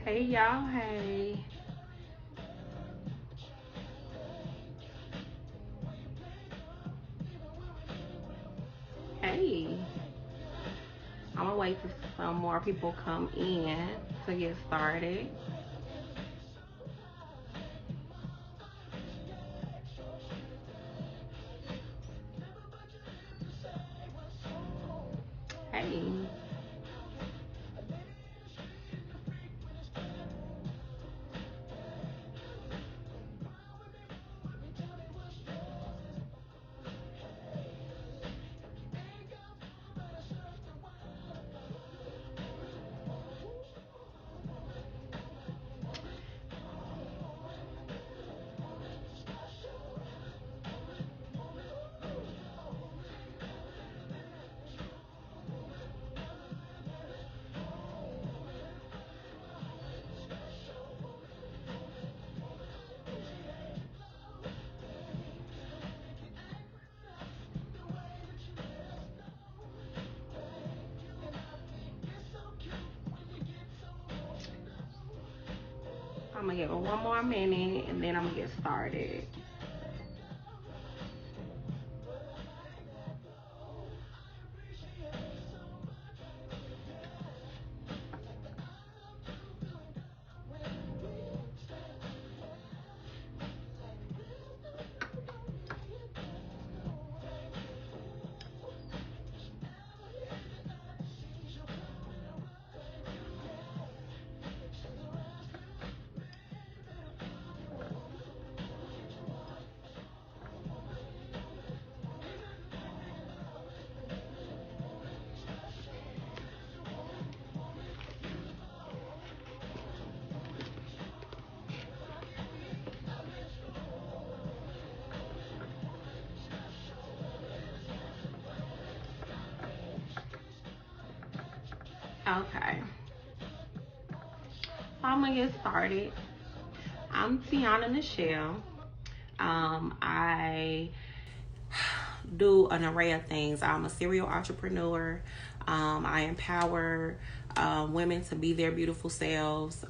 Hey y'all, hey. Hey. I'm gonna wait till some more people come in to get started. Hey. I'm gonna give it one more minute and then I'm gonna get started. Okay. So I'm gonna get started. I'm Tiana Nichelle. I do an array of things. I'm a serial entrepreneur. I empower women to be their beautiful selves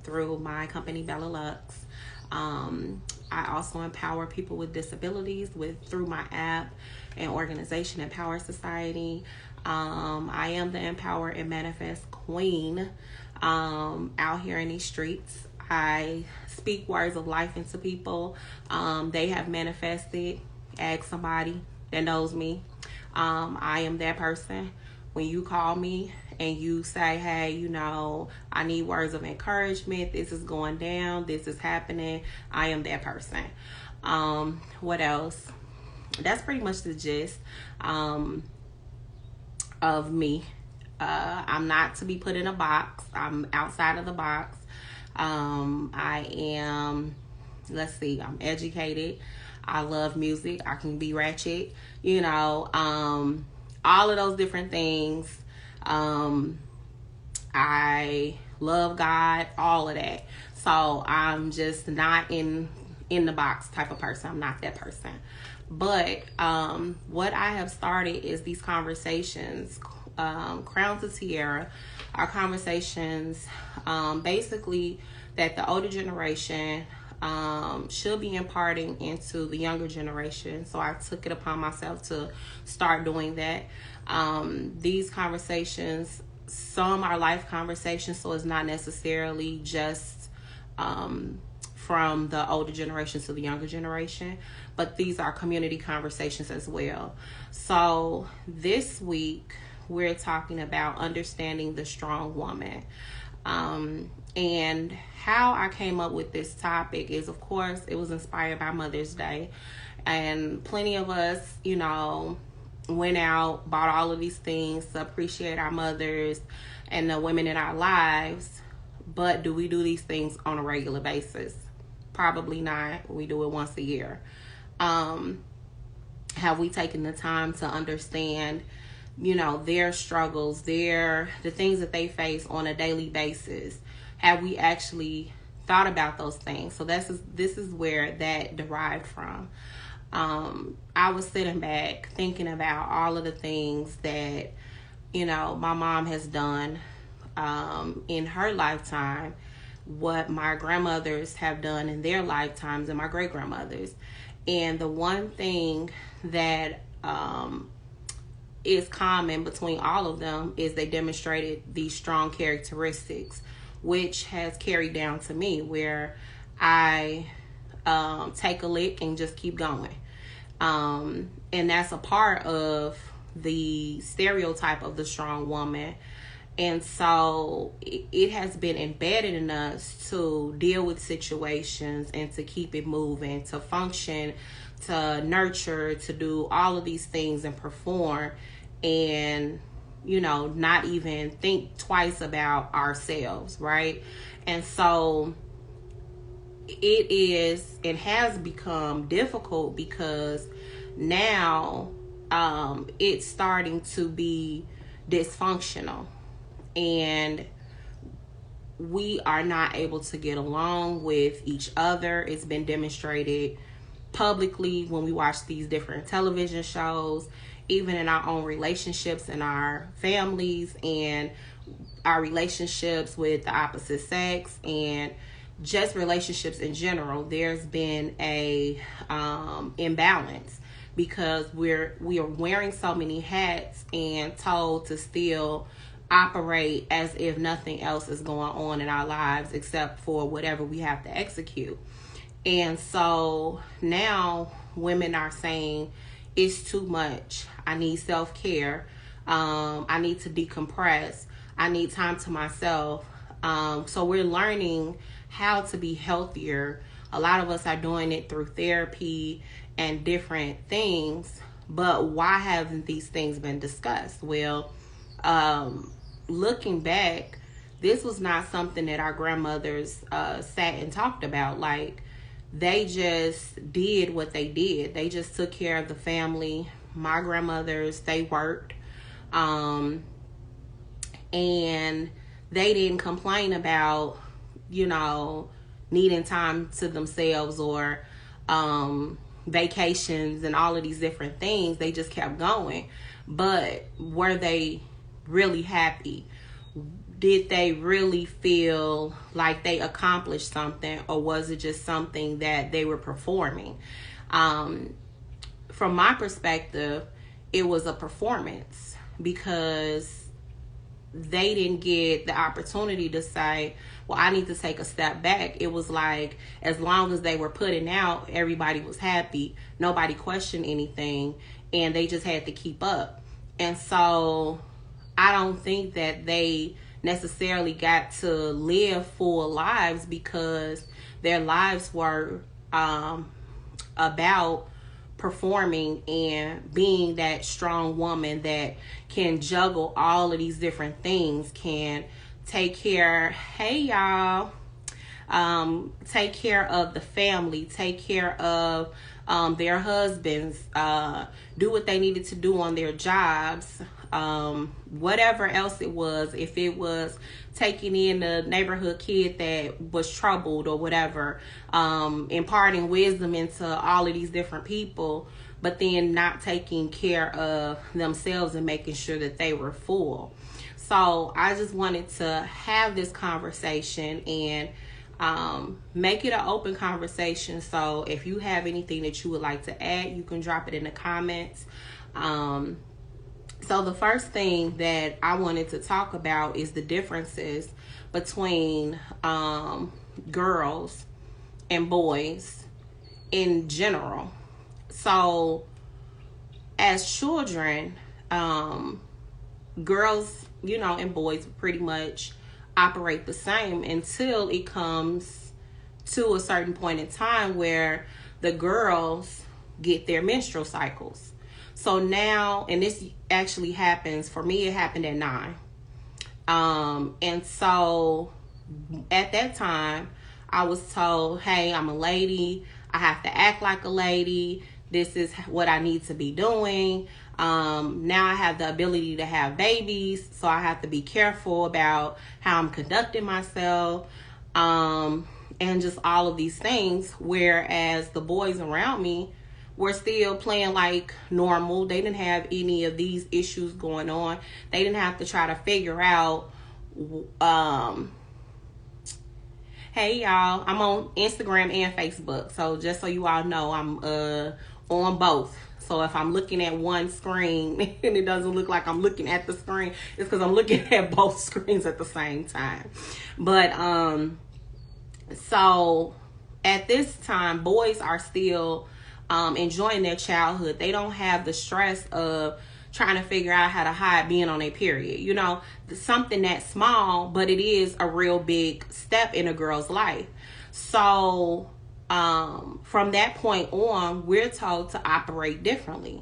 through my company, Bella Lux. I also empower people with disabilities through my app and organization, Empower Society. I am the Empower and Manifest Queen out here in these streets. I speak words of life into people. They have manifested. Ask somebody that knows me. I am that person. When you call me and you say, hey, I need words of encouragement. This is going down. This is happening. I am that person. What else? That's pretty much the gist of me. I'm not to be put in a box. I'm outside of the box. I am, let's see, I'm educated. I love music. I can be ratchet, all of those different things. I love God, all of that. So I'm just not in the box type of person. I'm not that person. But what I have started is these conversations, Crown to Tiara, are conversations basically that the older generation should be imparting into the younger generation. So I took it upon myself to start doing that. These conversations, some are life conversations, so it's not necessarily just from the older generation to the younger generation, but these are community conversations as well. So this week, we're talking about understanding the strong woman. And how I came up with this topic is, of course, it was inspired by Mother's Day. And plenty of us, went out, bought all of these things to appreciate our mothers and the women in our lives. But do we do these things on a regular basis? Probably not. We do it once a year. Have we taken the time to understand their struggles, the things that they face on a daily basis? Have we actually thought about those things? So this is where that derived from. I was sitting back thinking about all of the things that my mom has done in her lifetime, what my grandmothers have done in their lifetimes and my great grandmothers. And the one thing that is common between all of them is they demonstrated these strong characteristics, which has carried down to me, where I take a lick and just keep going. And that's a part of the stereotype of the strong woman. And so it has been embedded in us to deal with situations and to keep it moving, to function, to nurture, to do all of these things and perform, and, you know, not even think twice about ourselves, right? And so it is and has become difficult because now it's starting to be dysfunctional, and we are not able to get along with each other. It's been demonstrated publicly when we watch these different television shows, even in our own relationships and our families and our relationships with the opposite sex and just relationships in general. There's been a imbalance because we are wearing so many hats and told to still operate as if nothing else is going on in our lives except for whatever we have to execute. And so now women are saying, it's too much. I need self-care. I need to decompress. I need time to myself. So we're learning how to be healthier. A lot of us are doing it through therapy and different things. But why haven't these things been discussed? Well, looking back, this was not something that our grandmothers sat and talked about. Like, they just did what they did. They just took care of the family. My grandmothers, they worked. And they didn't complain about, you know, needing time to themselves or vacations and all of these different things. They just kept going. But were they really happy? Did they really feel like they accomplished something, or was it just something that they were performing? From my perspective, it was a performance because they didn't get the opportunity to say, well, I need to take a step back. It was like, as long as they were putting out, everybody was happy. Nobody questioned anything, and they just had to keep up. And so I don't think that they necessarily got to live full lives because their lives were about performing and being that strong woman that can juggle all of these different things, can take care, hey y'all, take care of the family, take care of their husbands, do what they needed to do on their jobs, whatever else it was, if it was taking in the neighborhood kid that was troubled or whatever, imparting wisdom into all of these different people, but then not taking care of themselves and making sure that they were full. So I just wanted to have this conversation and make it an open conversation. So if you have anything that you would like to add, you can drop it in the comments. So the first thing that I wanted to talk about is the differences between girls and boys in general. So as children, girls, you know, and boys pretty much operate the same until it comes to a certain point in time where the girls get their menstrual cycles. So now, and this actually happens, for me, it happened at 9. And so at that time, I was told, hey, I'm a lady. I have to act like a lady. This is what I need to be doing. Now I have the ability to have babies, so I have to be careful about how I'm conducting myself, and just all of these things. Whereas the boys around me were still playing like normal. They didn't have any of these issues going on. They didn't have to try to figure out Hey y'all, I'm on Instagram and Facebook. So just so you all know, I'm on both. So if I'm looking at one screen and it doesn't look like I'm looking at the screen, it's because I'm looking at both screens at the same time. But so at this time, boys are still enjoying their childhood. They don't have the stress of trying to figure out how to hide being on a period. You know, something that small, but it is a real big step in a girl's life. So from that point on, we're told to operate differently,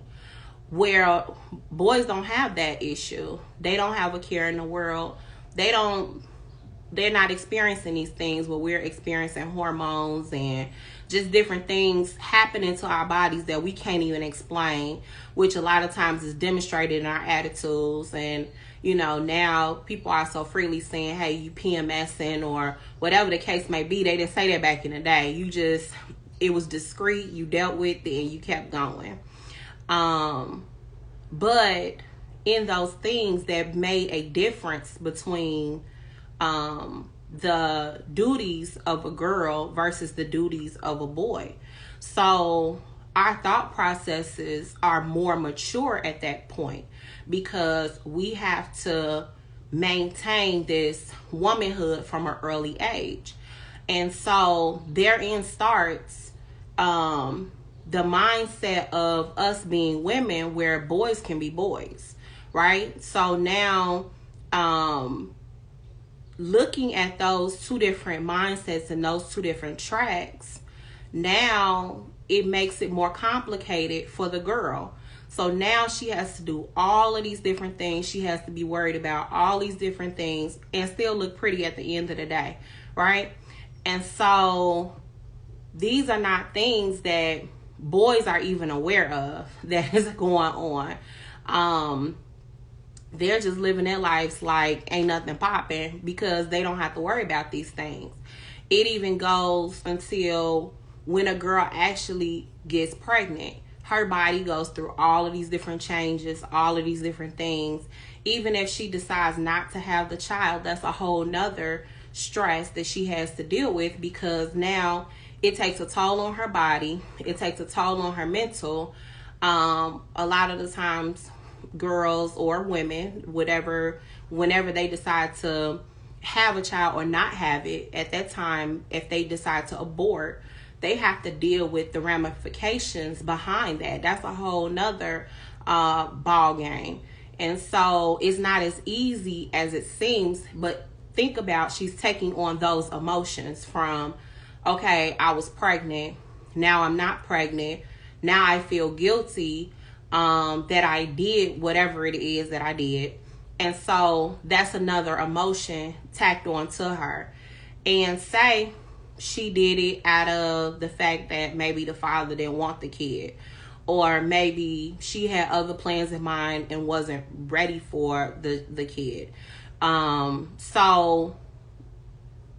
where boys don't have that issue. They don't have a care in the world. They're not experiencing these things, but we're experiencing hormones and just different things happening to our bodies that we can't even explain, which a lot of times is demonstrated in our attitudes. And, you know, now people are so freely saying, hey, you PMSing or whatever the case may be. They didn't say that back in the day. It was discreet, you dealt with it, and you kept going. But in those things that made a difference between the duties of a girl versus the duties of a boy. So our thought processes are more mature at that point because we have to maintain this womanhood from an early age. And so therein starts the mindset of us being women where boys can be boys, right? So now looking at those two different mindsets and those two different tracks, now it makes it more complicated for the girl. So now she has to do all of these different things. She has to be worried about all these different things and still look pretty at the end of the day, right? And so these are not things that boys are even aware of that is going on. They're just living their lives like ain't nothing popping because they don't have to worry about these things. It even goes until when a girl actually gets pregnant, her body goes through all of these different changes, all of these different things. Even if she decides not to have the child, that's a whole nother stress that she has to deal with because now it takes a toll on her body. It takes a toll on her mental. A lot of the times, girls or women, whenever they decide to have a child or not have it, at that time, if they decide to abort, they have to deal with the ramifications behind that. That's a whole nother ball game. And so it's not as easy as it seems, but think about, she's taking on those emotions from, okay, I was pregnant, now I'm not pregnant, now I feel guilty that I did whatever it is that I did. And so that's another emotion tacked on to her. And say she did it out of the fact that maybe the father didn't want the kid, or maybe she had other plans in mind and wasn't ready for the kid. So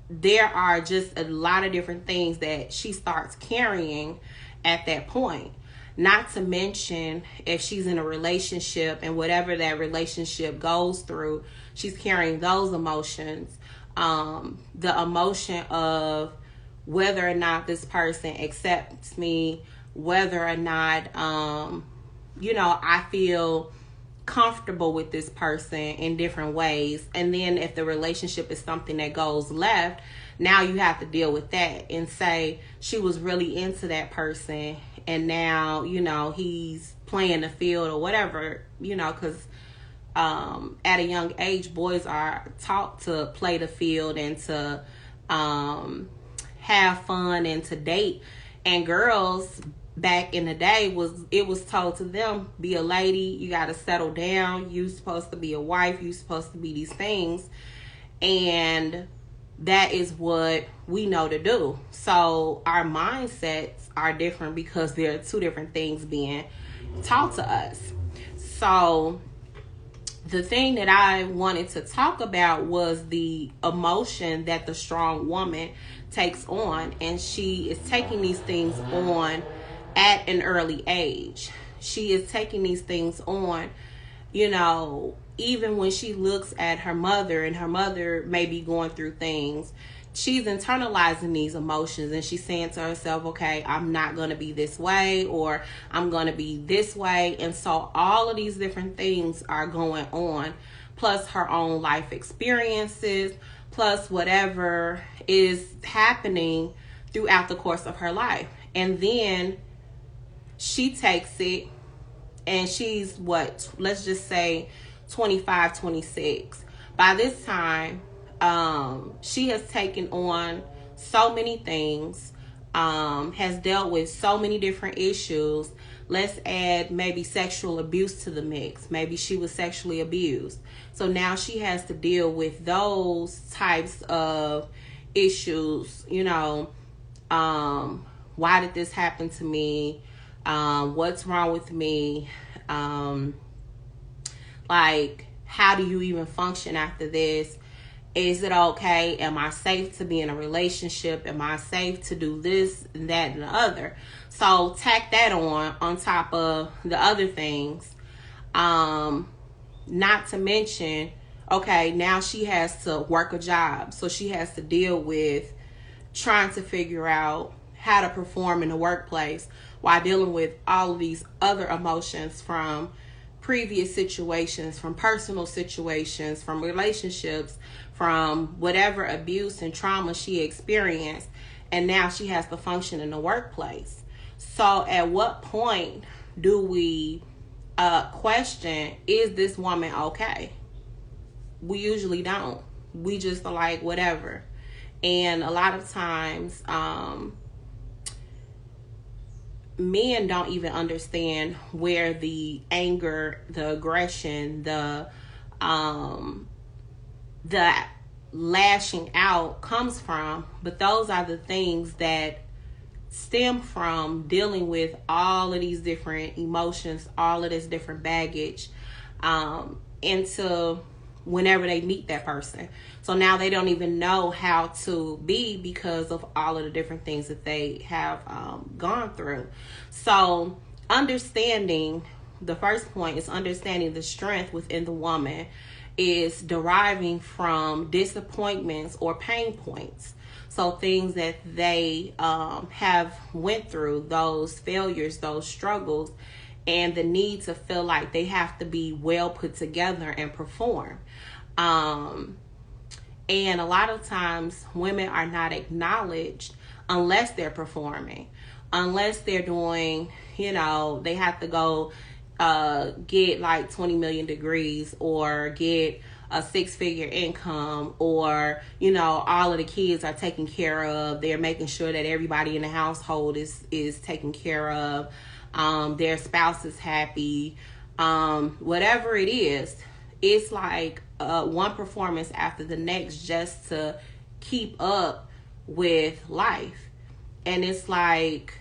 there are just a lot of different things that she starts carrying at that point. Not to mention if she's in a relationship and whatever that relationship goes through, she's carrying those emotions. The emotion of whether or not this person accepts me, whether or not, I feel comfortable with this person in different ways. And then if the relationship is something that goes left, now you have to deal with that and say she was really into that person and now, he's playing the field or whatever, because at a young age, boys are taught to play the field and to have fun and to date. And girls back in the day was told to them, be a lady, you got to settle down, you supposed to be a wife, you supposed to be these things. And that is what we know to do. So our mindsets are different because there are two different things being taught to us. So the thing that I wanted to talk about was the emotion that the strong woman takes on, and she is taking these things on at an early age. She is taking these things on, even when she looks at her mother and her mother may be going through things, she's internalizing these emotions, and she's saying to herself, okay, I'm not going to be this way, or I'm going to be this way. And so all of these different things are going on, plus her own life experiences, plus whatever is happening throughout the course of her life. And then she takes it, and she's what, let's just say 25, 26. By this time, she has taken on so many things, has dealt with so many different issues. Let's add maybe sexual abuse to the mix. Maybe she was sexually abused. So now she has to deal with those types of issues, you know. Why did this happen to me? What's wrong with me? Like, how do you even function after this? Is it okay? Am I safe to be in a relationship? Am I safe to do this and that and the other? So tack that on top of the other things. Not to mention, okay, now she has to work a job. So she has to deal with trying to figure out how to perform in the workplace while dealing with all of these other emotions from previous situations, from personal situations, from relationships, from whatever abuse and trauma she experienced. And now she has to function in the workplace. So at what point do we question, is this woman okay? We usually don't. We just are like, whatever. And a lot of times, men don't even understand where the anger, the aggression, the lashing out comes from. But those are the things that stem from dealing with all of these different emotions, all of this different baggage, into whenever they meet that person. So now they don't even know how to be because of all of the different things that they have gone through. So understanding, the first point is understanding the strength within the woman is deriving from disappointments or pain points. So things that they have went through, those failures, those struggles, and the need to feel like they have to be well put together and perform. And a lot of times women are not acknowledged unless they're performing, unless they're doing, you know, they have to go get like 20 million degrees or get a 6-figure income, or, you know, all of the kids are taken care of. They're making sure that everybody in the household is taken care of. Their spouse is happy. Whatever it is, it's like one performance after the next just to keep up with life. And it's like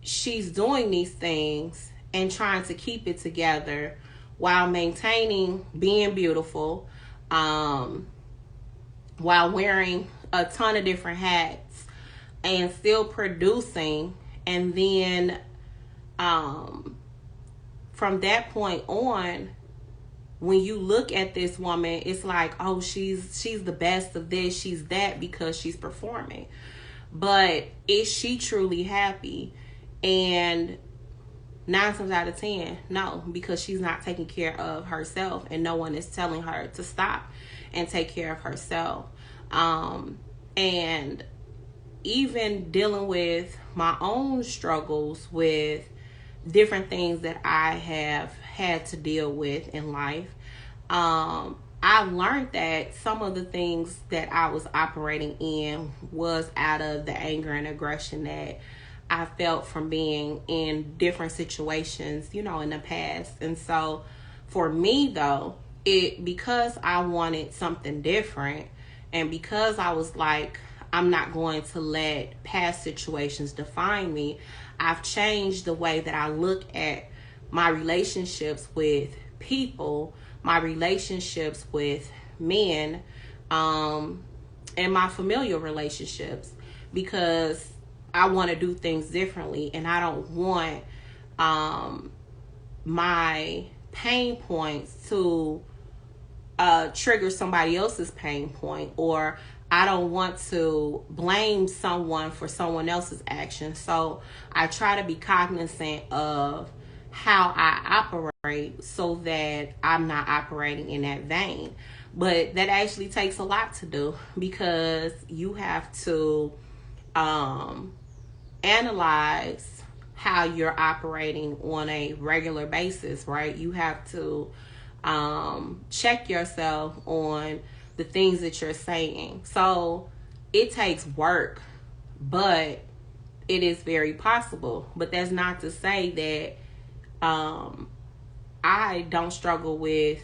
she's doing these things and trying to keep it together while maintaining being beautiful, while wearing a ton of different hats and still producing. And then from that point on, when you look at this woman, it's like, oh, she's the best of this, she's that, because she's performing. But is she truly happy? And 9 times out of 10, no, because she's not taking care of herself, and no one is telling her to stop and take care of herself. And even dealing with my own struggles with different things that I have had to deal with in life, I've learned that some of the things that I was operating in was out of the anger and aggression that I felt from being in different situations, you know, in the past. And so for me, though, because I wanted something different, and because I was like, I'm not going to let past situations define me, I've changed the way that I look at my relationships with people, my relationships with men, and my familial relationships, because I want to do things differently, and I don't want my pain points to trigger somebody else's pain point, or I don't want to blame someone for someone else's action. So I try to be cognizant of how I operate so that I'm not operating in that vein. But that actually takes a lot to do, because you have to analyze how you're operating on a regular basis, right? You have to check yourself on the things that you're saying. So it takes work, but it is very possible. But that's not to say that I don't struggle with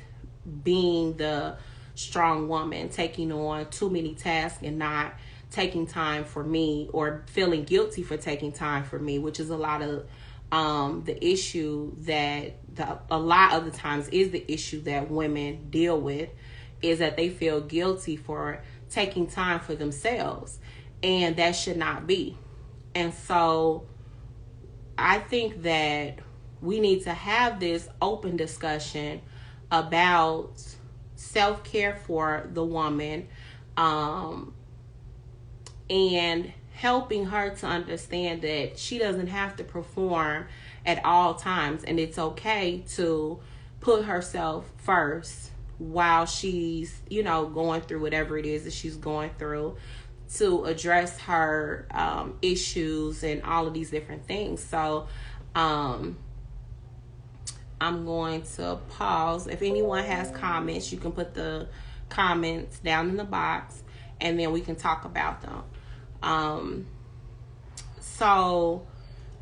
being the strong woman, taking on too many tasks and not taking time for me, or feeling guilty for taking time for me, which is a lot of the issue that a lot of the times is the issue that women deal with, is that they feel guilty for taking time for themselves, and that should not be. And so I think that we need to have this open discussion about self-care for the woman, and helping her to understand that she doesn't have to perform at all times, and it's okay to put herself first while she's, going through whatever it is that she's going through, to address her issues and all of these different things. So I'm going to pause. If anyone has comments, you can put the comments down in the box, and then we can talk about them. So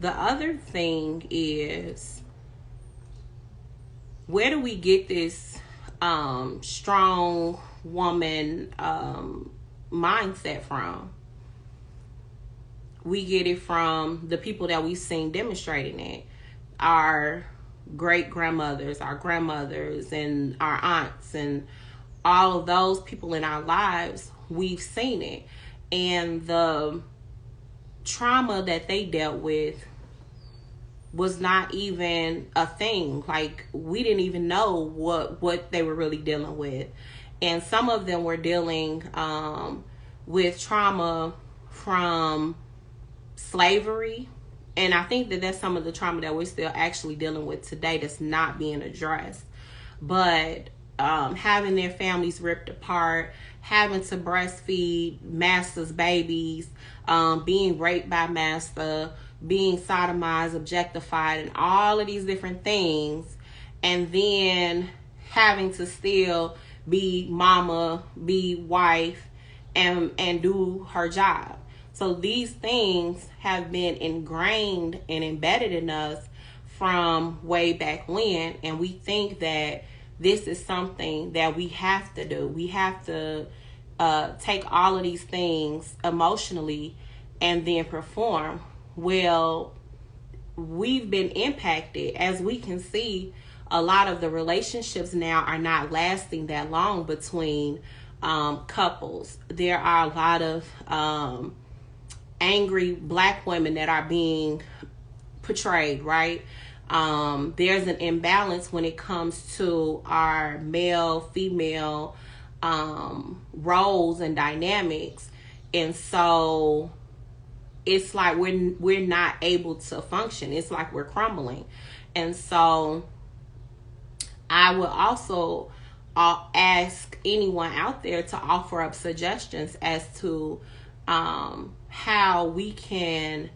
the other thing is, where do we get this strong woman mindset from? We get it from the people that we've seen demonstrating it. Our great grandmothers, our grandmothers, and our aunts, and all of those people in our lives, we've seen it. And the trauma that they dealt with was not even a thing. Like, we didn't even know what they were really dealing with. And some of them were dealing with trauma from slavery. And I think that that's some of the trauma that we're still actually dealing with today that's not being addressed. But having their families ripped apart, having to breastfeed master's babies, being raped by master, being sodomized, objectified, and all of these different things, and then having to still be mama, be wife, and do her job. So these things have been ingrained and embedded in us from way back when, and we think that this is something that we have to do. We have to take all of these things emotionally and then perform. Well, we've been impacted. As we can see, a lot of the relationships now are not lasting that long between couples. There are a lot of angry black women that are being portrayed, right? There's an imbalance when it comes to our male-female roles and dynamics. And so it's like we're not able to function. It's like we're crumbling. And so I would also ask anyone out there to offer up suggestions as to how we can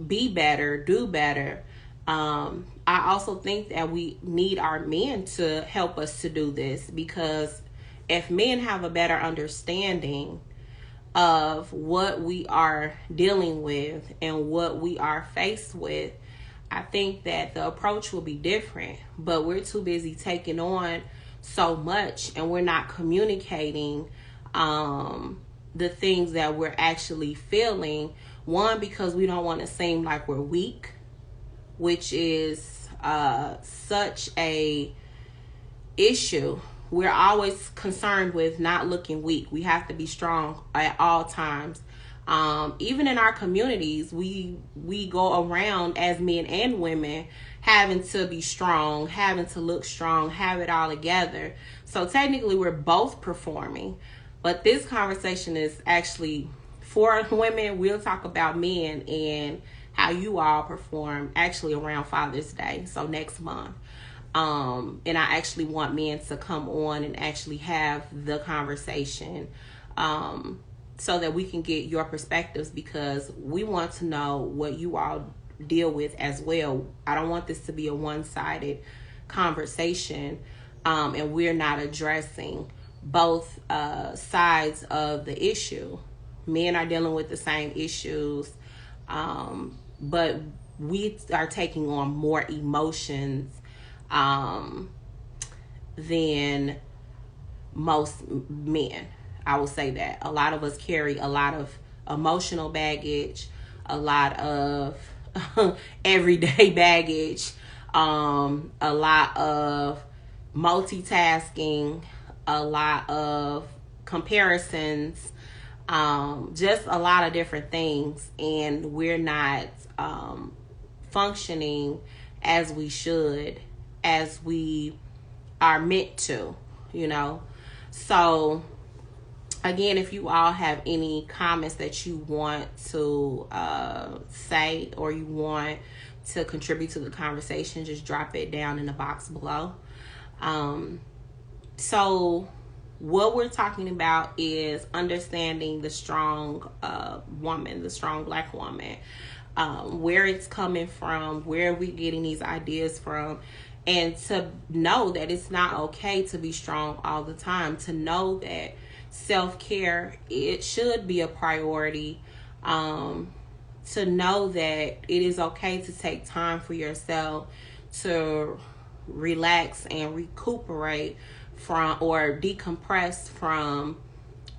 be better, do better. I also think that we need our men to help us to do this, because if men have a better understanding of what we are dealing with and what we are faced with, I think that the approach will be different. But we're too busy taking on so much, and we're not communicating the things that we're actually feeling. One, because we don't want to seem like we're weak, which is such a issue. We're always concerned with not looking weak. We have to be strong at all times. Even in our communities, we go around as men and women having to be strong, having to look strong, have it all together. So technically we're both performing. But this conversation is actually for women. We'll talk about men and how you all perform actually around Father's Day, so next month. And I actually want men to come on and actually have the conversation, so that we can get your perspectives, because we want to know what you all deal with as well. I don't want this to be a one-sided conversation, and we're not addressing both sides of the issue. Men are dealing with the same issues, but we are taking on more emotions than most men. I will say that a lot of us carry a lot of emotional baggage, a lot of everyday baggage, a lot of multitasking, a lot of comparisons, just a lot of different things, and we're not functioning as we should, as we are meant to, So again, if you all have any comments that you want to say, or you want to contribute to the conversation, just drop it down in the box below. So what we're talking about is understanding the strong woman, the strong Black woman, where it's coming from, where we're getting these ideas from, and to know that it's not okay to be strong all the time, to know that self-care, it should be a priority, to know that it is okay to take time for yourself to relax and recuperate from, or decompress from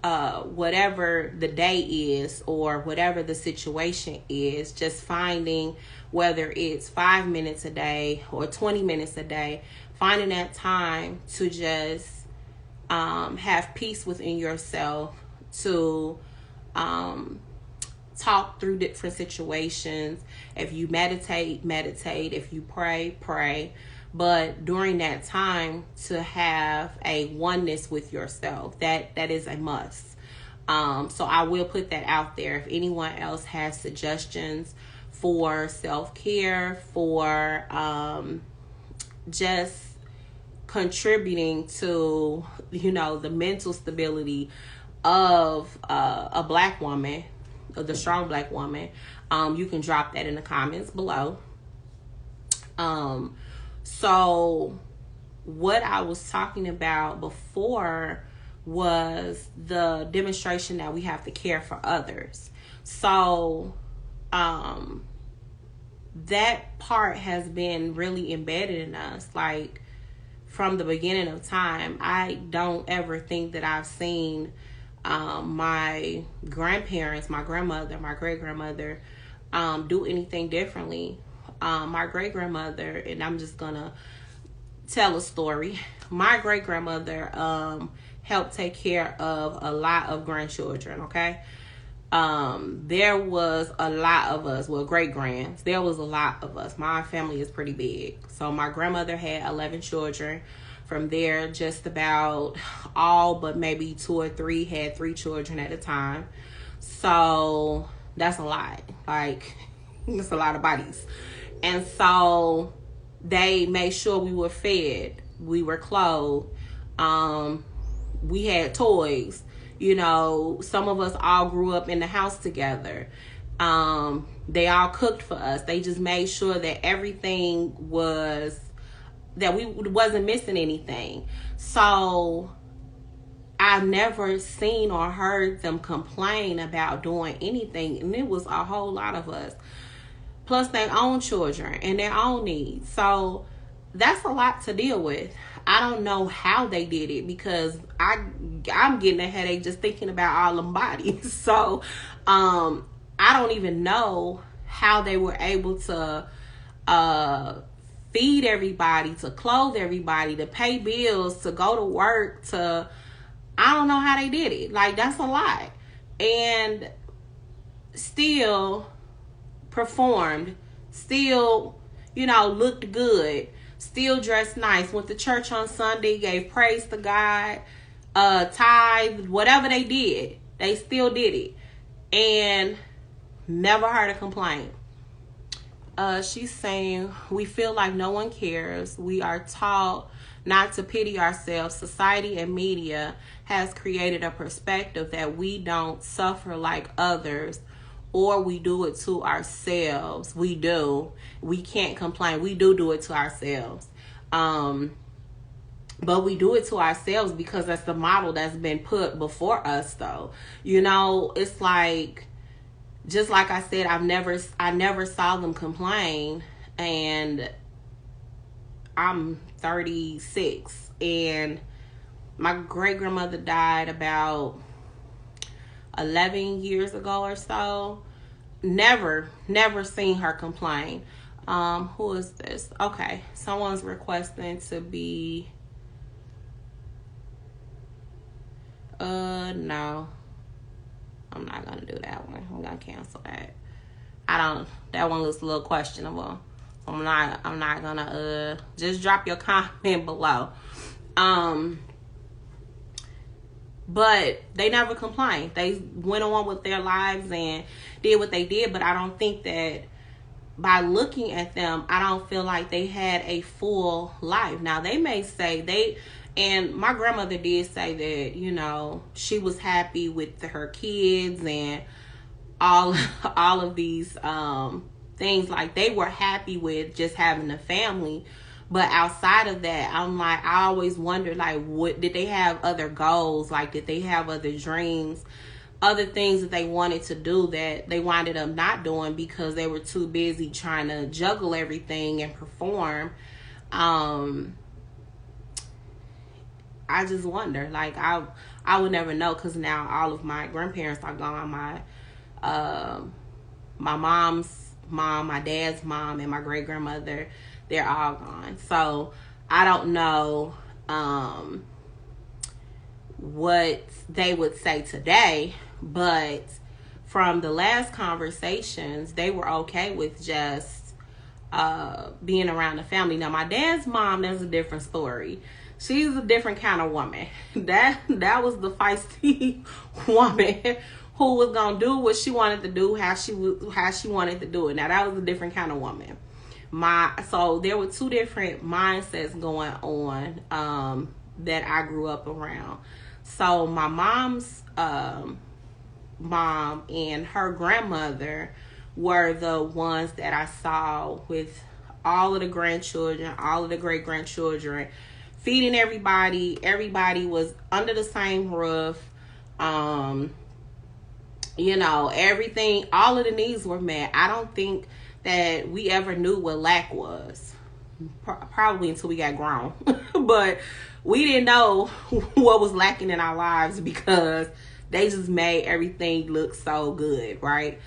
whatever the day is, or whatever the situation is. Just finding, whether it's 5 minutes a day or 20 minutes a day, finding that time to just have peace within yourself, to talk through different situations. If you meditate. If you pray. But during that time, to have a oneness with yourself, that is a must. So I will put that out there. If anyone else has suggestions for self-care, for just contributing to, the mental stability of a Black woman, of the strong Black woman, you can drop that in the comments below. So what I was talking about before was the demonstration that we have to care for others. So that part has been really embedded in us, like from the beginning of time. I don't ever think that I've seen my grandparents, my grandmother, my great-grandmother do anything differently. My great-grandmother, and I'm just gonna tell a story. My great-grandmother helped take care of a lot of grandchildren, okay? There was a lot of us, well, great-grands. There was a lot of us. My family is pretty big. So my grandmother had 11 children. From there, just about all but maybe 2 or 3 had 3 children at a time. So that's a lot. Like, that's a lot of bodies. And so they made sure we were fed, we were clothed, we had toys. Some of us all grew up in the house together. They all cooked for us. They just made sure that everything was, that we wasn't missing anything. So I've never seen or heard them complain about doing anything. And it was a whole lot of us, plus their own children and their own needs. So that's a lot to deal with. I don't know how they did it, because I'm getting a headache just thinking about all them bodies. So I don't even know how they were able to feed everybody, to clothe everybody, to pay bills, to go to work, to, I don't know how they did it. Like, that's a lot. And still performed, still, looked good, still dressed nice, went to church on Sunday, gave praise to God, tithe, whatever they did, they still did it, and never heard a complaint. She's saying, we feel like no one cares. We are taught not to pity ourselves. Society and media has created a perspective that we don't suffer like others, or we do it to ourselves. We do. We can't complain. We do it to ourselves. But we do it to ourselves because that's the model that's been put before us, though. You know, it's like, just like I said, I never saw them complain, and I'm 36, and my great grandmother died about 11 years ago or so. Never seen her complain. Who is this? Okay, someone's requesting to be. No. I'm not gonna do that one. I'm gonna cancel that. That one looks a little questionable. I'm not gonna just drop your comment below. But they never complained. They went on with their lives and did what they did, but I don't think that by looking at them, I don't feel like they had a full life. Now, they may say and my grandmother did say that, you know, she was happy with her kids and all of these things. Like, they were happy with just having a family. But outside of that, I'm like, I always wonder, like, what did they have other goals? Like, did they have other dreams, other things that they wanted to do that they winded up not doing because they were too busy trying to juggle everything and perform? I just wonder. Like, I would never know, because now all of my grandparents are gone. My mom's mom, my dad's mom, and my great grandmother, they're all gone. So I don't know what they would say today, but from the last conversations, they were okay with just being around the family. Now, my dad's mom, that's a different story. She's a different kind of woman. That was the feisty woman who was gonna do what she wanted to do, how she wanted to do it. Now, that was a different kind of woman. So there were two different mindsets going on that I grew up around. So my mom's mom and her grandmother were the ones that I saw with all of the grandchildren, all of the great grandchildren, feeding everybody. Everybody was under the same roof. You know, everything, all of the needs were met. I don't think that we ever knew what lack was, probably until we got grown. But we didn't know what was lacking in our lives because they just made everything look so good, right?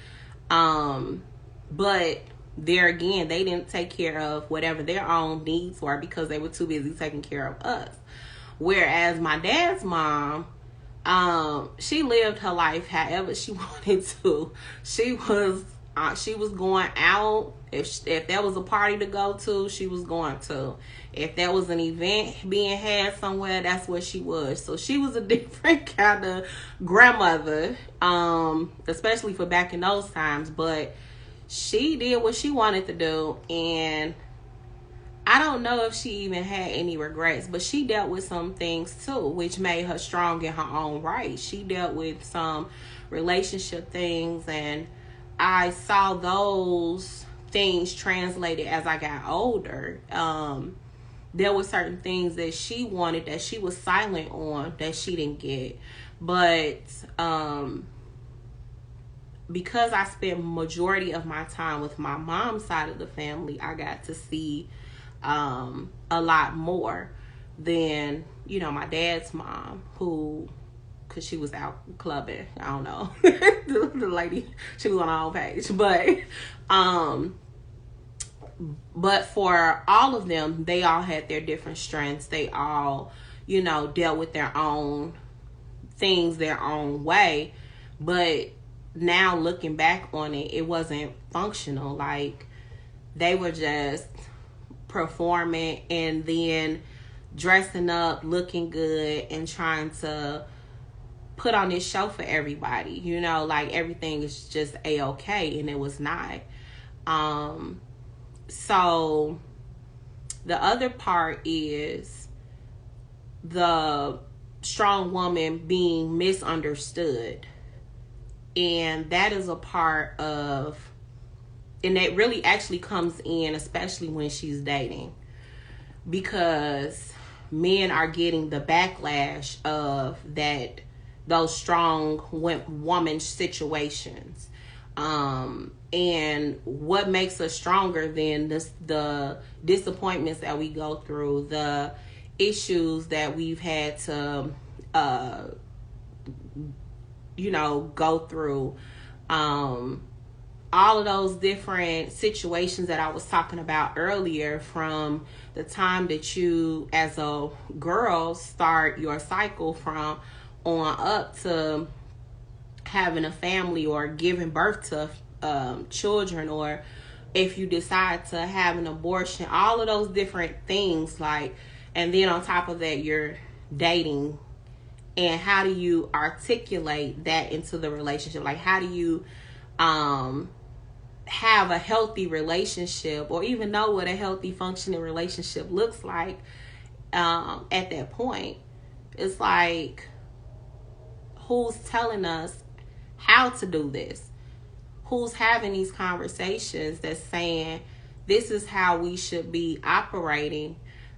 But there again, they didn't take care of whatever their own needs were because they were too busy taking care of us. Whereas my dad's mom, she lived her life however she wanted to. She was going out. If there was a party to go to, she was going to. If there was an event being had somewhere, that's where she was. So she was a different kind of grandmother, especially for back in those times. But she did what she wanted to do, and I don't know if she even had any regrets, but she dealt with some things too, which made her strong in her own right. She dealt with some relationship things, and I saw those things translated as I got older. There were certain things that she wanted that she was silent on that she didn't get. But because I spent majority of my time with my mom's side of the family, I got to see a lot more than, you know, my dad's mom, who, because she was out clubbing, I don't know, the lady, she was on her own page, but for all of them, they all had their different strengths. They all, you know, dealt with their own things their own way. But now looking back on it, it wasn't functional. Like, they were just performing, and then dressing up, looking good, and trying to put on this show for everybody. You know, like everything is just A-okay, and it was not. So the other part is the strong woman being misunderstood. And that is a part of, and that really actually comes in, especially when she's dating, because men are getting the backlash of that, those strong woman situations. And what makes us stronger than the disappointments that we go through, the issues that we've had to, go through, all of those different situations that I was talking about earlier, from the time that you as a girl start your cycle from on up to having a family or giving birth to children, or if you decide to have an abortion, all of those different things, like, and then on top of that, you're dating. And how do you articulate that into the relationship? Like, how do you have a healthy relationship, or even know what a healthy functioning relationship looks like at that point? It's like, who's telling us how to do this? Who's having these conversations that's saying this is how we should be operating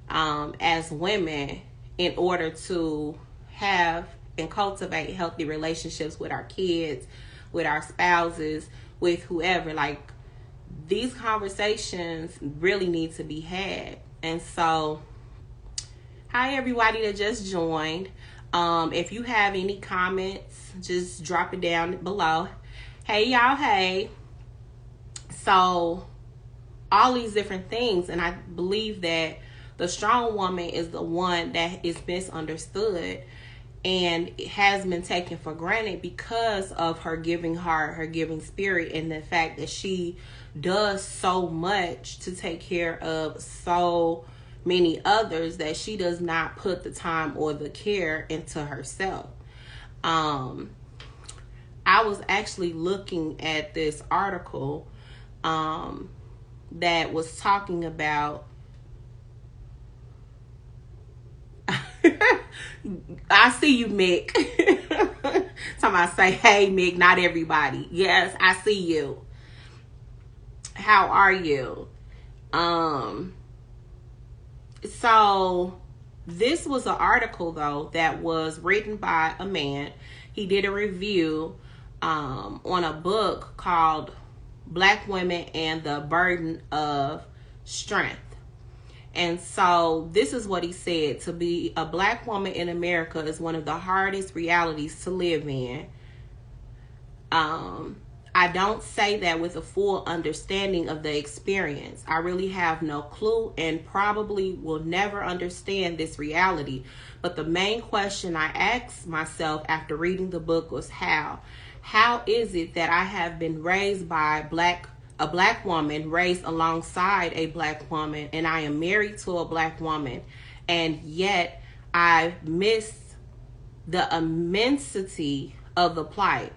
as women in order to have and cultivate healthy relationships with our kids, with our spouses, with whoever? Like, these conversations really need to be had. And so, hi everybody that just joined. If you have any comments, just drop it down below. Hey y'all, hey. So, all these different things, and I believe that the strong woman is the one that is misunderstood and has been taken for granted because of her giving heart, her giving spirit, and the fact that she does so much to take care of so many others that she does not put the time or the care into herself. I was actually looking at this article that was talking about I see you, Mick. Somebody say, hey, Mick, not everybody. Yes, I see you. How are you? So this was an article, though, that was written by a man. He did a review on a book called Black Women and the Burden of Strength. And so this is what he said: to be a black woman in America is one of the hardest realities to live in. I don't say that with a full understanding of the experience. I really have no clue and probably will never understand this reality. But the main question I asked myself after reading the book was how? How is it that I have been raised by a black woman, raised alongside a black woman, and I am married to a black woman, and yet I miss the immensity of the plight?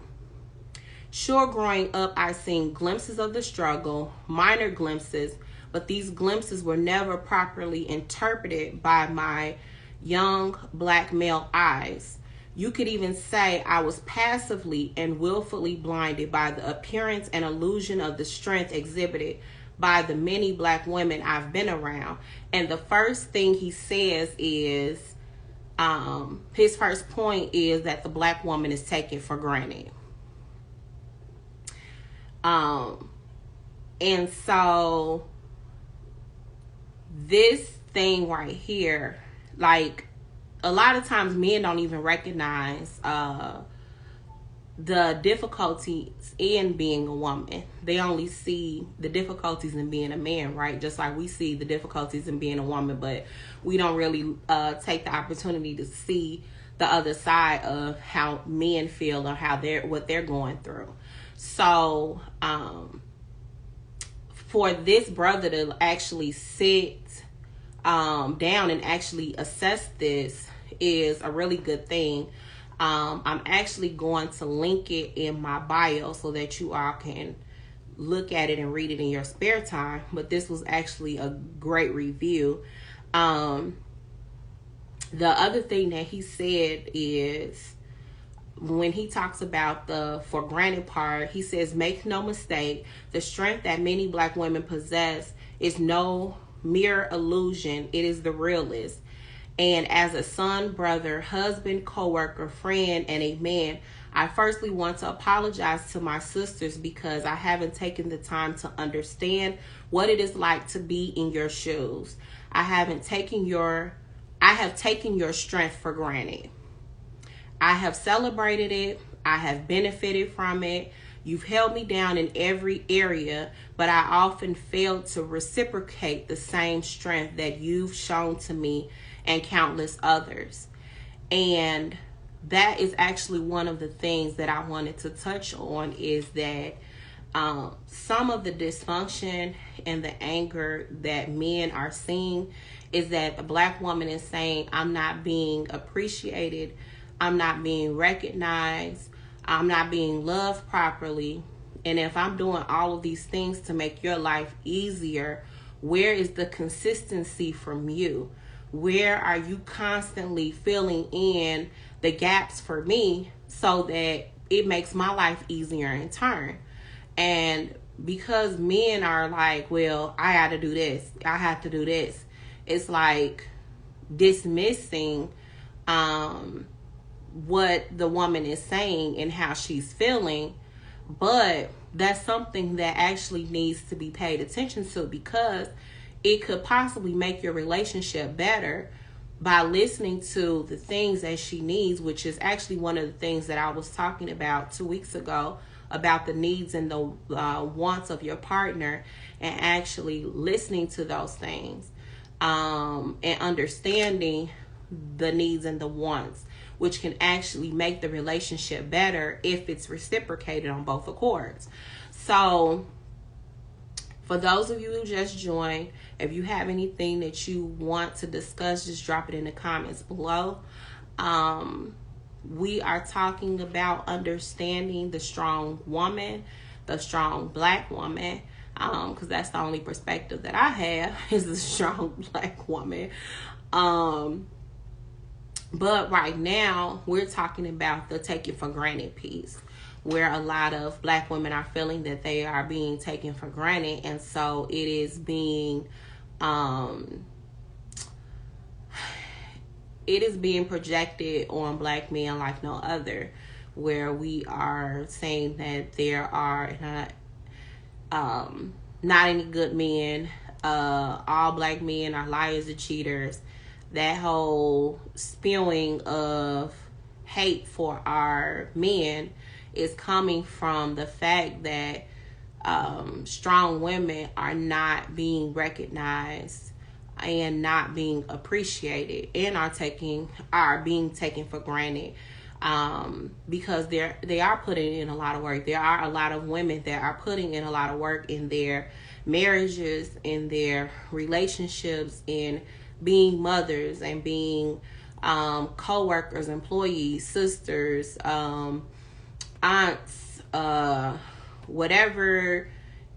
Sure, growing up, I seen glimpses of the struggle, minor glimpses, but these glimpses were never properly interpreted by my young black male eyes. You could even say I was passively and willfully blinded by the appearance and illusion of the strength exhibited by the many black women I've been around. And the first thing he says is, his first point is that the black woman is taken for granted. And so this thing right here, like, a lot of times men don't even recognize the difficulties in being a woman. They only see the difficulties in being a man, right? Just like we see the difficulties in being a woman, but we don't really take the opportunity to see the other side of how men feel or how what they're going through. So for this brother to actually sit down and actually assess this is a really good thing. I'm actually going to link it in my bio so that you all can look at it and read it in your spare time. But this was actually a great review. The other thing that he said is, when he talks about the for granted part, he says, make no mistake, the strength that many Black women possess is no mere illusion. It is the realest. And as a son, brother, husband, co-worker, friend, and a man, I firstly want to apologize to my sisters because I haven't taken the time to understand what it is like to be in your shoes. I have taken your strength for granted. I have celebrated it. I have benefited from it. You've held me down in every area, but I often failed to reciprocate the same strength that you've shown to me and countless others. And that is actually one of the things that I wanted to touch on, is that some of the dysfunction and the anger that men are seeing is that the Black woman is saying, I'm not being appreciated, I'm not being recognized, I'm not being loved properly. And if I'm doing all of these things to make your life easier, where is the consistency from you? Where are you constantly filling in the gaps for me so that it makes my life easier in turn? And because men are like, well, I got to do this, I have to do this, it's like dismissing what the woman is saying and how she's feeling. But that's something that actually needs to be paid attention to, because it could possibly make your relationship better by listening to the things that she needs, which is actually one of the things that I was talking about 2 weeks ago, about the needs and the wants of your partner, and actually listening to those things and understanding the needs and the wants, which can actually make the relationship better if it's reciprocated on both accords. So for those of you who just joined, if you have anything that you want to discuss, just drop it in the comments below. We are talking about understanding the strong woman, the strong Black woman, because that's the only perspective that I have, is the strong Black woman. But right now, we're talking about the taken for granted piece, where a lot of Black women are feeling that they are being taken for granted. And so it is being projected on Black men like no other, where we are saying that there are not any good men, all Black men are liars and cheaters. That whole spewing of hate for our men is coming from the fact that strong women are not being recognized and not being appreciated, and are being taken for granted, because they are putting in a lot of work. There are a lot of women that are putting in a lot of work in their marriages, in their relationships, in being mothers and being co-workers, employees, sisters, aunts, whatever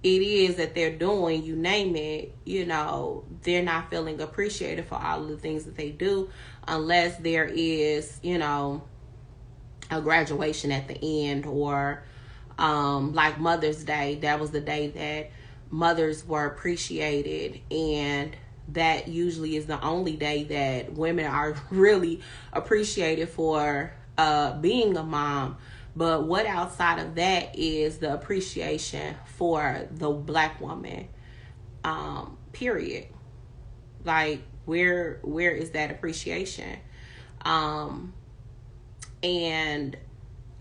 it is that they're doing, you name it, they're not feeling appreciated for all of the things that they do, unless there is, a graduation at the end, or like Mother's Day. That was the day that mothers were appreciated, and that usually is the only day that women are really appreciated for being a mom. But what outside of that is the appreciation for the Black woman, period? Like, where is that appreciation? And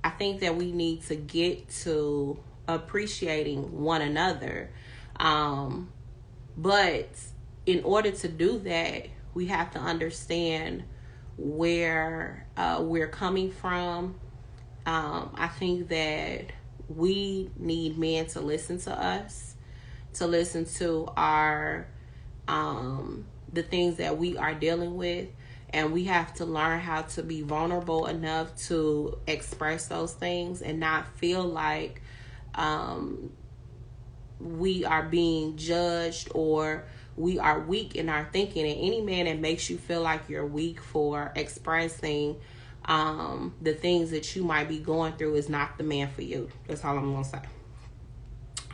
I think that we need to get to appreciating one another. But in order to do that, we have to understand where we're coming from. I think that we need men to listen to us, to listen to our the things that we are dealing with, and we have to learn how to be vulnerable enough to express those things and not feel like we are being judged or we are weak in our thinking. And any man that makes you feel like you're weak for expressing the things that you might be going through is not the man for you. That's all I'm gonna say.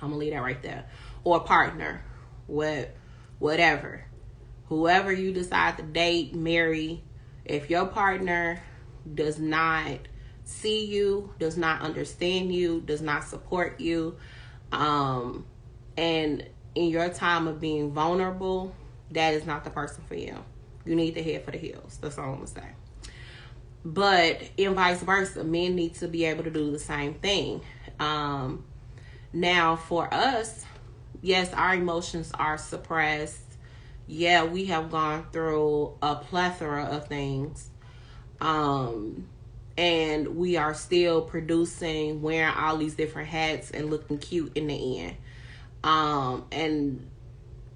I'm gonna leave that right there. Or partner, whatever, whoever you decide to date, marry. If your partner does not see you, does not understand you, does not support you, and in your time of being vulnerable, that is not the person for you. You need to head for the hills. That's all I'm gonna say. But in vice versa, men need to be able to do the same thing. Now for us, yes, our emotions are suppressed. Yeah, we have gone through a plethora of things. And we are still producing, wearing all these different hats and looking cute in the end. And,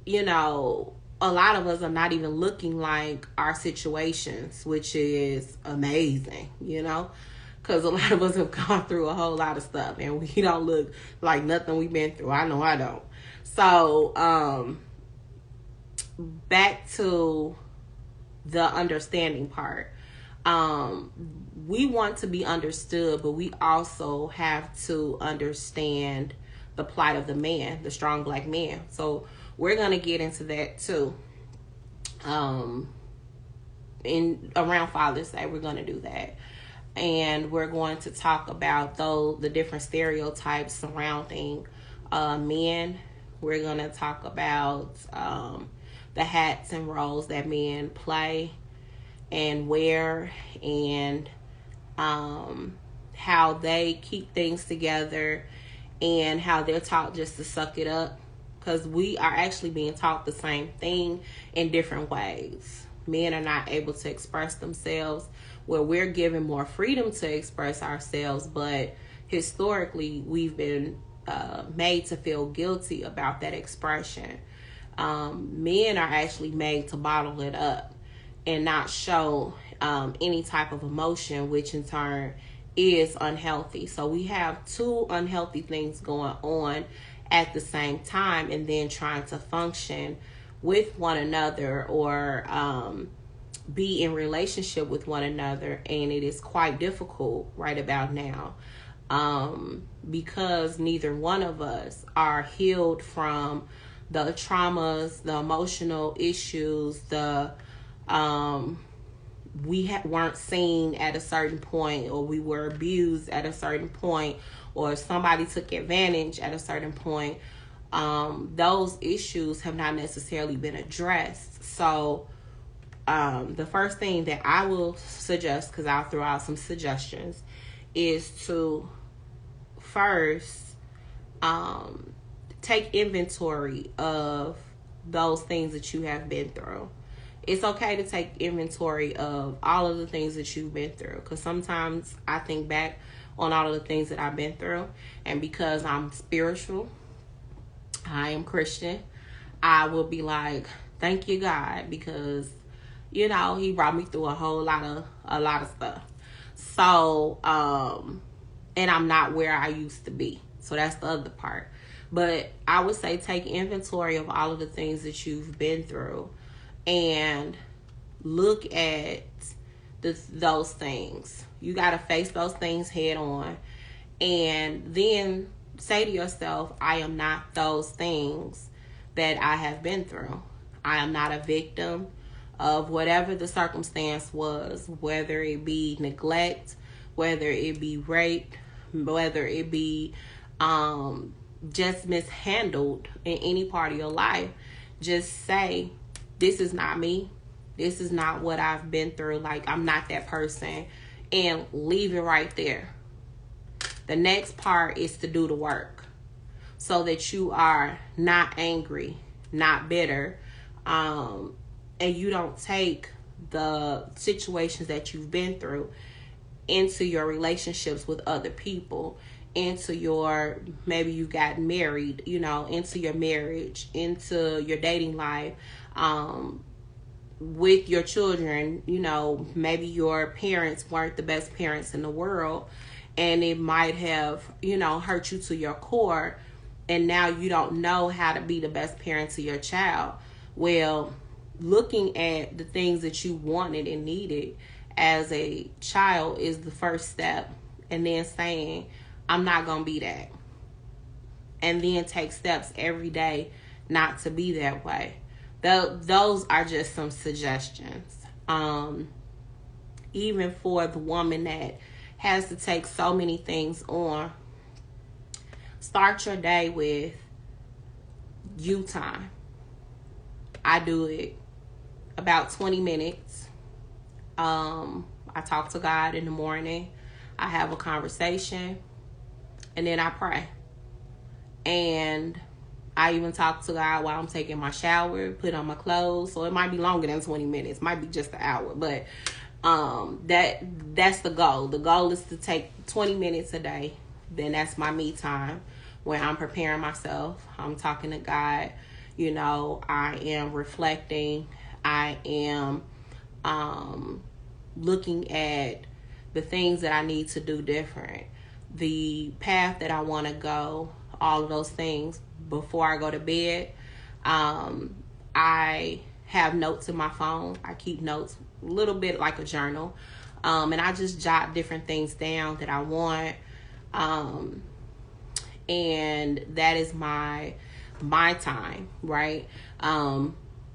you know, a lot of us are not even looking like our situations, which is amazing, you know, because a lot of us have gone through a whole lot of stuff and we don't look like nothing we've been through. I know I don't. So, back to the understanding part. We want to be understood, but we also have to understand the plight of the man, the strong black man. So we're going to get into that too. In around Father's Day, we're going to do that. And we're going to talk about the different stereotypes surrounding men. We're going to talk about the hats and roles that men play and wear, and how they keep things together and how they're taught just to suck it up, because we are actually being taught the same thing in different ways. Men are not able to express themselves, where we're given more freedom to express ourselves, but historically we've been made to feel guilty about that expression. Men are actually made to bottle it up and not show any type of emotion, which in turn is unhealthy. So we have two unhealthy things going on at the same time, and then trying to function with one another or be in relationship with one another. And it is quite difficult right about now, because neither one of us are healed from the traumas, the emotional issues, we weren't seen at a certain point, or we were abused at a certain point, or somebody took advantage at a certain point. Those issues have not necessarily been addressed. So the first thing that I will suggest, because I'll throw out some suggestions, is to first take inventory of those things that you have been through. It's okay to take inventory of all of the things that you've been through, because sometimes I think back on all of the things that I've been through, and because I'm spiritual, I am Christian, I will be like, thank you, God, because, you know, he brought me through a lot of stuff. So, and I'm not where I used to be. So that's the other part. But I would say take inventory of all of the things that you've been through and look at those things. You got to face those things head on, and then say to yourself, I am not those things that I have been through. I am not a victim of whatever the circumstance was, whether it be neglect, whether it be rape, whether it be just mishandled in any part of your life. Just say, this is not me. This is not what I've been through. Like, I'm not that person. And leave it right there. The next part is to do the work, so that you are not angry, not bitter, and you don't take the situations that you've been through into your relationships with other people, into your, maybe you got married, you know, into your marriage, into your dating life, with your children, you know, maybe your parents weren't the best parents in the world, and it might have, you know, hurt you to your core, and now you don't know how to be the best parent to your child. Well, looking at the things that you wanted and needed as a child is the first step, and then saying, I'm not gonna be that, and then take steps every day not to be that way. Those are just some suggestions. Even for the woman that has to take so many things on, start your day with you time. I do it about 20 minutes. I talk to God in the morning. I have a conversation, and then I pray. And I even talk to God while I'm taking my shower, put on my clothes. So it might be longer than 20 minutes. Might be just an hour. But that's the goal. The goal is to take 20 minutes a day. Then that's my me time, where I'm preparing myself. I'm talking to God. You know, I am reflecting. I am looking at the things that I need to do different, the path that I want to go, all of those things. Before I go to bed, I have notes in my phone. I keep notes, a little bit like a journal, and I just jot different things down that I want, and that is my time, right? I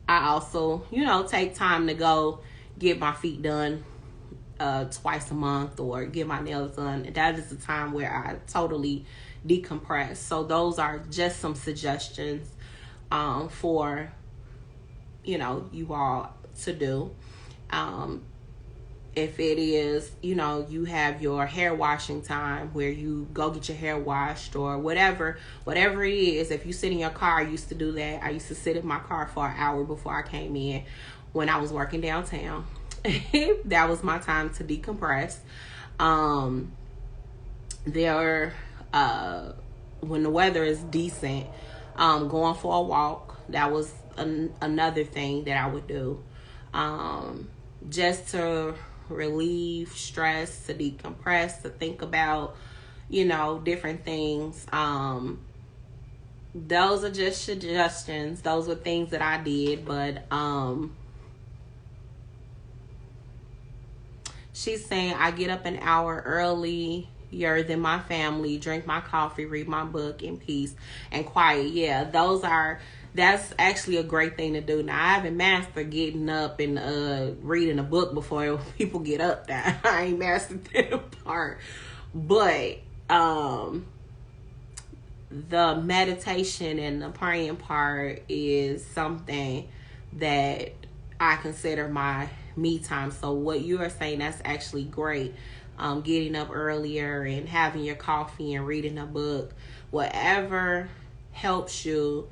also, you know, take time to go get my feet done twice a month, or get my nails done. That is the time where I totally decompress. So those are just some suggestions for, you know, you all to do. If it is, you know, you have your hair washing time where you go get your hair washed, or whatever it is. If you sit in your car, I used to do that. I used to sit in my car for an hour before I came in when I was working downtown. That was my time to decompress. When the weather is decent, going for a walk, that was another thing that I would do, just to relieve stress, to decompress, to think about, you know, different things. Those are just suggestions. Those were things that I did, but she's saying, I get up an hour earlier than my family, drink my coffee, read my book in peace and quiet. Yeah, that's actually a great thing to do. Now, I haven't mastered getting up and reading a book before people get up. That I ain't mastered that part. But the meditation and the praying part is something that I consider my me time. So what you are saying, that's actually great. Getting up earlier and having your coffee and reading a book, whatever helps you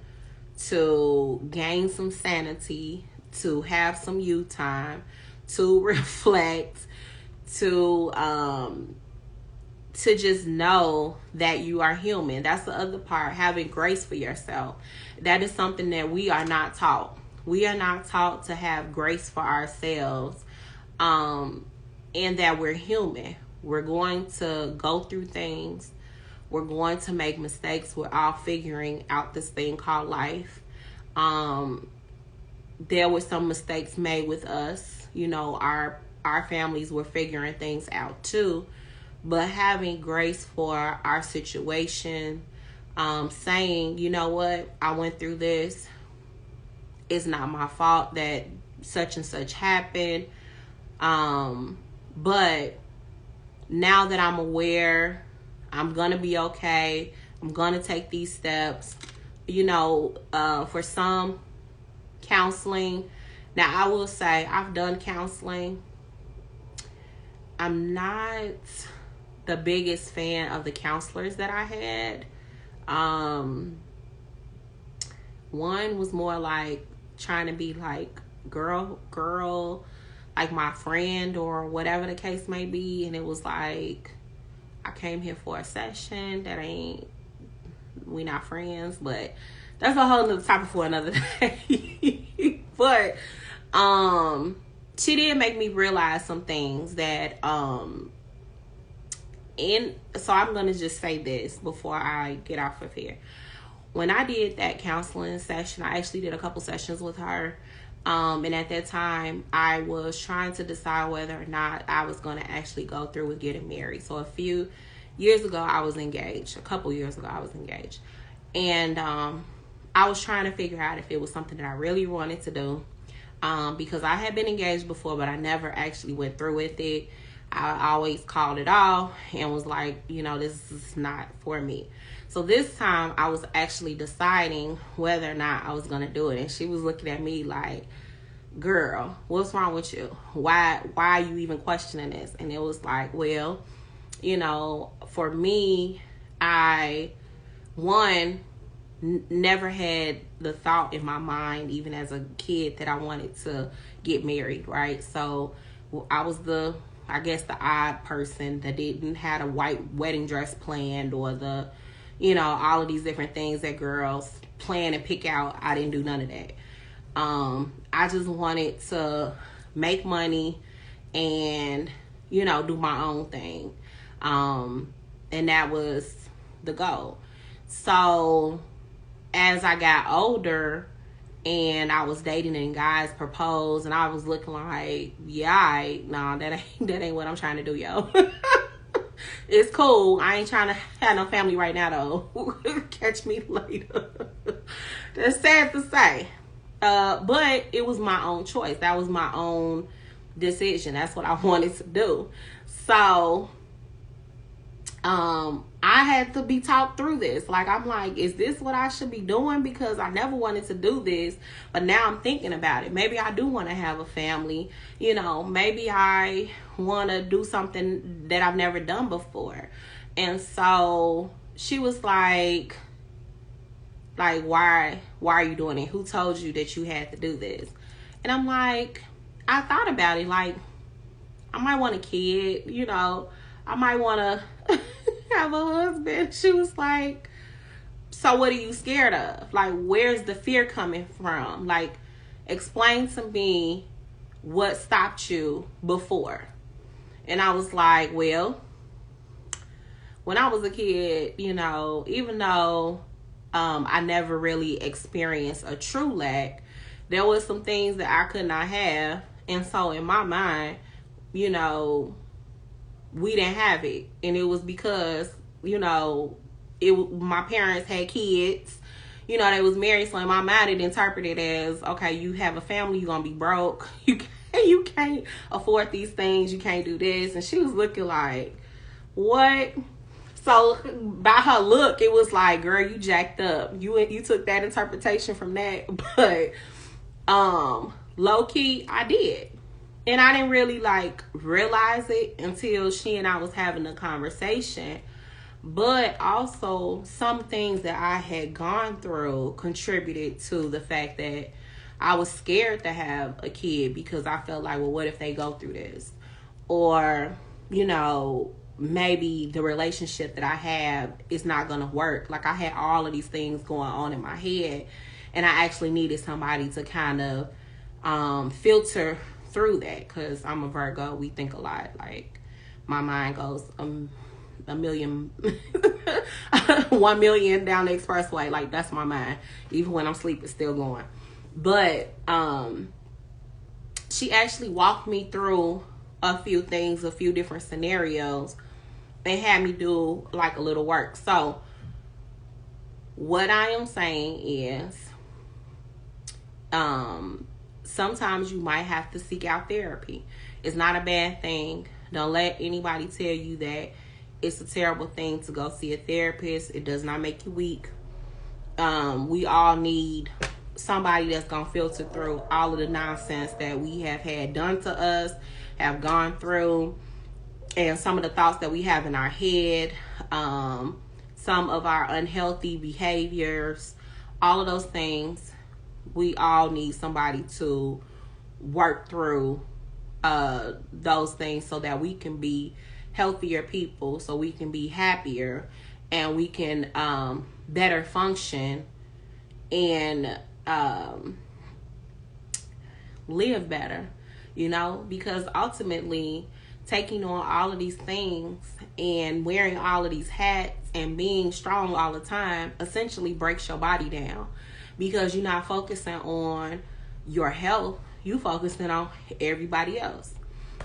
to gain some sanity, to have some you time, to reflect, to just know that you are human. That's the other part, having grace for yourself. That is something that we are not taught. We are not taught to have grace for ourselves, and that we're human. We're going to go through things. We're going to make mistakes. We're all figuring out this thing called life. There were some mistakes made with us. You know, our families were figuring things out too. But having grace for our situation, saying, you know what, I went through this. It's not my fault that such and such happened. But now that I'm aware, I'm going to be okay. I'm going to take these steps. You know, for some, counseling. Now, I will say I've done counseling. I'm not the biggest fan of the counselors that I had. One was more like trying to be like girl, like my friend or whatever the case may be. And it was like, I came here for a session. We not friends, but that's a whole nother topic for another day. But She did make me realize some things that so I'm gonna just say this before I get off of here. When I did that counseling session, I actually did a couple sessions with her. And at that time, I was trying to decide whether or not I was going to actually go through with getting married. So a few years ago, I was engaged. A couple years ago, I was engaged. And I was trying to figure out if it was something that I really wanted to do. Because I had been engaged before, but I never actually went through with it. I always called it off and was like, this is not for me. So this time I was actually deciding whether or not I was going to do it. And she was looking at me like, girl, what's wrong with you? Why are you even questioning this? And it was like, well, for me, I, never had the thought in my mind, even as a kid, that I wanted to get married, right? So I was the odd person that didn't have a white wedding dress planned, or the, all of these different things that girls plan and pick out. I didn't do none of that. I just wanted to make money and, do my own thing. And that was the goal. So as I got older and I was dating and guys proposed, and I was looking like, that ain't what I'm trying to do, yo. It's cool. I ain't trying to have no family right now, though. Catch me later. That's sad to say. But it was my own choice. That was my own decision. That's what I wanted to do. So, I had to be talked through this. Like, I'm like, is this what I should be doing? Because I never wanted to do this, but now I'm thinking about it. Maybe I do want to have a family. Maybe I want to do something that I've never done before. And so she was like, why are you doing it? Who told you that you had to do this? And I'm like, I thought about it. Like, I might want a kid, I might want to have a husband. She was like, so what are you scared of? Like, where's the fear coming from? Like, explain to me what stopped you before. And I was like, well, when I was a kid, even though I never really experienced a true lack, there was some things that I could not have. And so in my mind, we didn't have it. And it was because, my parents had kids, they was married. So in my mind, it interpreted as, okay, you have a family, you're going to be broke. You can't afford these things. You can't do this. And she was looking like, what? So by her look, it was like, girl, you jacked up. You took that interpretation from that. But low key, I did. And I didn't really realize it until she and I was having a conversation. But also some things that I had gone through contributed to the fact that I was scared to have a kid, because I felt like, well, what if they go through this? Or, maybe the relationship that I have is not going to work. Like, I had all of these things going on in my head, and I actually needed somebody to kind of filter through that, because I'm a Virgo. We think a lot. Like, my mind goes a million 1 million down the expressway. Like, that's my mind. Even when I'm asleep, it's still going. But she actually walked me through a few things, a few different scenarios, and had me do a little work. So what I am saying is, sometimes you might have to seek out therapy. It's not a bad thing. Don't let anybody tell you that it's a terrible thing to go see a therapist. It does not make you weak. We all need somebody that's going to filter through all of the nonsense that we have had done to us, have gone through, and some of the thoughts that we have in our head, some of our unhealthy behaviors, all of those things. We all need somebody to work through those things so that we can be healthier people, so we can be happier, and we can better function and live better, you know, because ultimately taking on all of these things and wearing all of these hats and being strong all the time essentially breaks your body down, because you're not focusing on your health, you focusing on everybody else.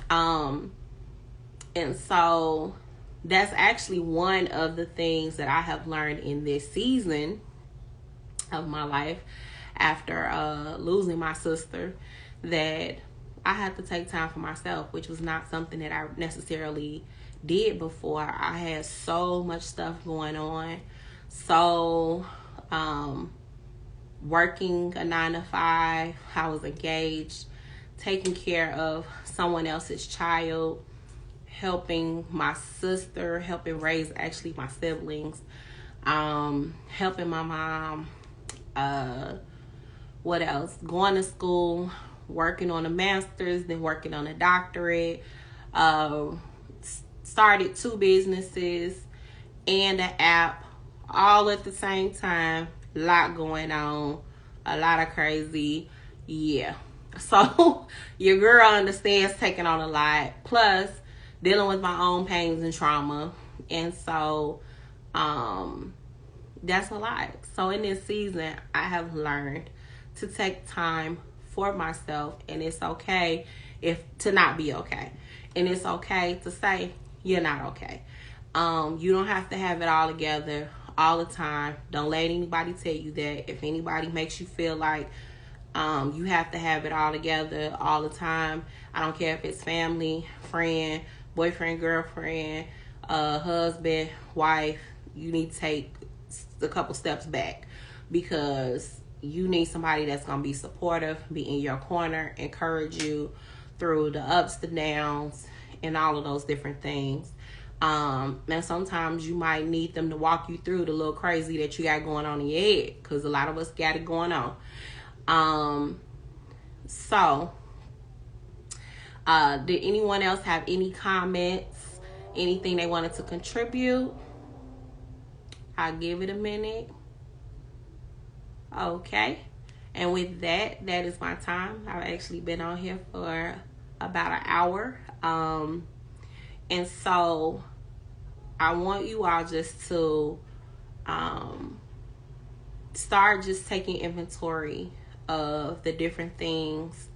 And so that's actually one of the things that I have learned in this season of my life after losing my sister, that I had to take time for myself, which was not something that I necessarily did before. I had so much stuff going on. So, working a 9-to-5, I was engaged, taking care of someone else's child, helping my sister, helping raise actually my siblings, helping my mom, what else? Going to school, working on a master's, then working on a doctorate, started 2 businesses and an app all at the same time. A lot going on, a lot of crazy. Yeah. So your girl understands taking on a lot, plus dealing with my own pains and trauma. And so that's a lot. So in this season, I have learned to take time for myself, and it's okay to not be okay. And it's okay to say you're not okay. You don't have to have it all together all the time. Don't let anybody tell you that. If anybody makes you feel like you have to have it all together all the time, I don't care if it's family, friend, boyfriend, girlfriend, husband, wife, you need to take a couple steps back, because you need somebody that's going to be supportive, be in your corner, encourage you through the ups, the downs, and all of those different things. And sometimes you might need them to walk you through the little crazy that you got going on in your head, because a lot of us got it going on. So, did anyone else have any comments, anything they wanted to contribute? I'll give it a minute. Okay. And with that is my time. I've actually been on here for about an hour. And so I want you all just to start just taking inventory of the different things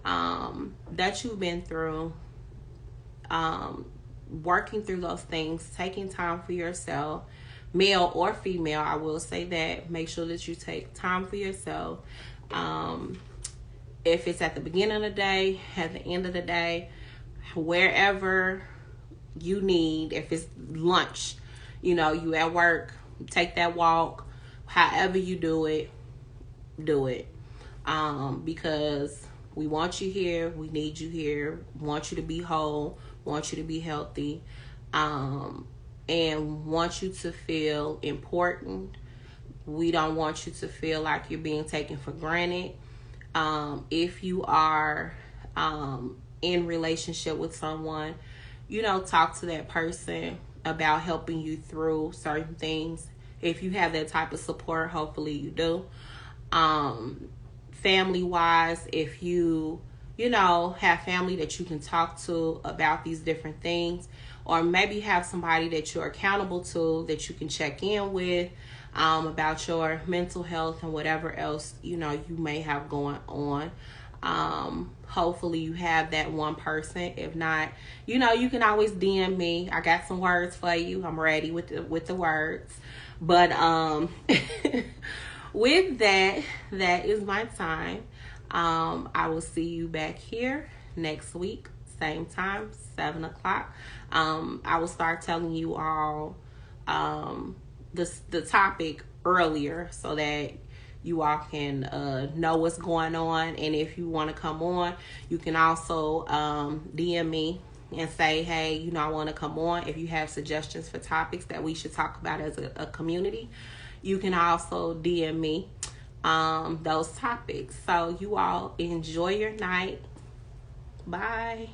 that you've been through, working through those things, taking time for yourself, male or female. I will say that. Make sure that you take time for yourself. If it's at the beginning of the day, at the end of the day, wherever you need, if it's lunch, you at work, take that walk, however you do it. Because we want you here, we need you here, want you to be whole, want you to be healthy, and want you to feel important. We don't want you to feel like you're being taken for granted. If you are in relationship with someone, talk to that person about helping you through certain things. If you have that type of support, hopefully you do. Family wise, if you have family that you can talk to about these different things, or maybe have somebody that you're accountable to that you can check in with about your mental health and whatever else you may have going on. Hopefully you have that one person. If not, you can always DM me. I got some words for you. I'm ready with the words. But with that is my time. I will see you back here next week, same time, 7:00. I will start telling you all the topic earlier, so that you all can know what's going on. And if you want to come on, you can also DM me and say, hey, I want to come on. If you have suggestions for topics that we should talk about as a community, you can also DM me those topics. So you all enjoy your night. Bye.